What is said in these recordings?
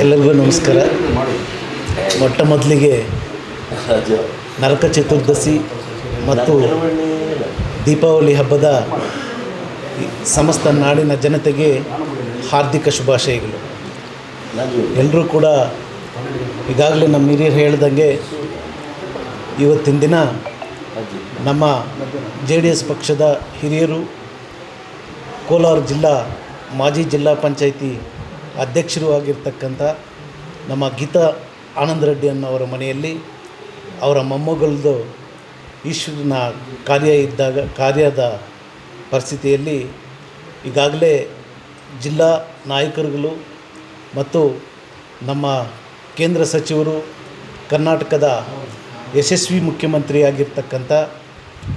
ಎಲ್ಲರಿಗೂ ನಮಸ್ಕಾರ. ಮೊಟ್ಟ ಮೊದಲಿಗೆ ನರಕ ಚತುರ್ದಶಿ ಮತ್ತು ದೀಪಾವಳಿ ಹಬ್ಬದ ಸಮಸ್ತ ನಾಡಿನ ಜನತೆಗೆ ಹಾರ್ದಿಕ ಶುಭಾಶಯಗಳು. ಎಲ್ಲರೂ ಕೂಡ ಈಗಾಗಲೇ ನಮ್ಮ ಹಿರಿಯರು ಹೇಳ್ದಂಗೆ ಇವತ್ತಿನ ದಿನ ನಮ್ಮ JDS ಪಕ್ಷದ ಹಿರಿಯರು, ಕೋಲಾರ ಜಿಲ್ಲಾ ಮಾಜಿ ಜಿಲ್ಲಾ ಪಂಚಾಯಿತಿ ಅಧ್ಯಕ್ಷರು ಆಗಿರ್ತಕ್ಕಂಥ ನಮ್ಮ ಗೀತಾ ಆನಂದ ರೆಡ್ಡಿ ಅನ್ನೋರ ಮನೆಯಲ್ಲಿ ಅವರ ಮೊಮ್ಮಗಳದ್ದು ಈಶ್ವರನ ಕಾರ್ಯದ ಪರಿಸ್ಥಿತಿಯಲ್ಲಿ ಈಗಾಗಲೇ ಜಿಲ್ಲಾ ನಾಯಕರುಗಳು ಮತ್ತು ನಮ್ಮ ಕೇಂದ್ರ ಸಚಿವರು, ಕರ್ನಾಟಕದ ಯಶಸ್ವಿ ಮುಖ್ಯಮಂತ್ರಿ ಆಗಿರ್ತಕ್ಕಂಥ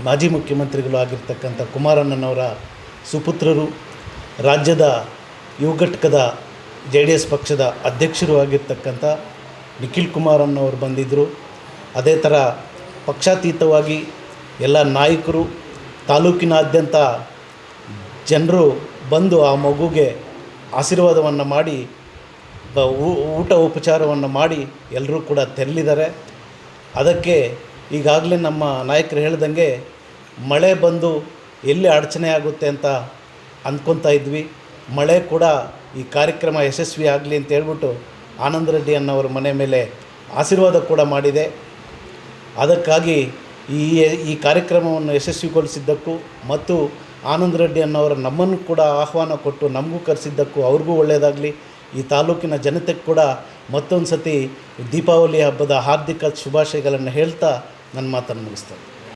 ಮಾಜಿ ಮುಖ್ಯಮಂತ್ರಿಗಳು ಆಗಿರ್ತಕ್ಕಂಥ ಕುಮಾರಣ್ಣನವರ ಸುಪುತ್ರರು, ರಾಜ್ಯದ ಯುವ ಘಟಕದ JDS ಪಕ್ಷದ ಅಧ್ಯಕ್ಷರು ಆಗಿರ್ತಕ್ಕಂಥ ನಿಖಿಲ್ ಕುಮಾರಣ್ಣವರು ಬಂದಿದ್ದರು. ಅದೇ ಥರ ಪಕ್ಷಾತೀತವಾಗಿ ಎಲ್ಲ ನಾಯಕರು, ತಾಲೂಕಿನಾದ್ಯಂತ ಜನರು ಬಂದು ಆ ಮಗುಗೆ ಆಶೀರ್ವಾದವನ್ನು ಮಾಡಿ ಊಟ ಉಪಚಾರವನ್ನು ಮಾಡಿ ಎಲ್ಲರೂ ಕೂಡ ತೆರಳಿದ್ದಾರೆ. ಅದಕ್ಕೆ ಈಗಾಗಲೇ ನಮ್ಮ ನಾಯಕರು ಹೇಳ್ದಂಗೆ ಮಳೆ ಬಂದು ಎಲ್ಲಿ ಅಡಚಣೆ ಆಗುತ್ತೆ ಅಂತ ಅಂದ್ಕೊತಾ ಇದ್ವಿ. ಮಳೆ ಕೂಡ ಈ ಕಾರ್ಯಕ್ರಮ ಯಶಸ್ವಿ ಆಗಲಿ ಅಂತ ಹೇಳ್ಬಿಟ್ಟು ಆನಂದ ರೆಡ್ಡಿ ಅನ್ನೋರ ಮನೆ ಮೇಲೆ ಆಶೀರ್ವಾದ ಕೂಡ ಮಾಡಿದೆ. ಅದಕ್ಕಾಗಿ ಈ ಕಾರ್ಯಕ್ರಮವನ್ನು ಯಶಸ್ವಿಗೊಳಿಸಿದ್ದಕ್ಕೂ ಮತ್ತು ಆನಂದ ರೆಡ್ಡಿ ಅನ್ನೋರ ನಮ್ಮನ್ನು ಕೂಡ ಆಹ್ವಾನ ಕೊಟ್ಟು ನಮಗೂ ಕರೆಸಿದ್ದಕ್ಕೂ ಅವ್ರಿಗೂ ಒಳ್ಳೆಯದಾಗಲಿ. ಈ ತಾಲೂಕಿನ ಜನತೆಗೆ ಕೂಡ ಮತ್ತೊಂದು ಸತಿ ದೀಪಾವಳಿ ಹಬ್ಬದ ಹಾರ್ದಿಕ ಶುಭಾಶಯಗಳನ್ನು ಹೇಳ್ತಾ ನನ್ನ ಮಾತನ್ನು ಮುಗಿಸ್ತೇನೆ.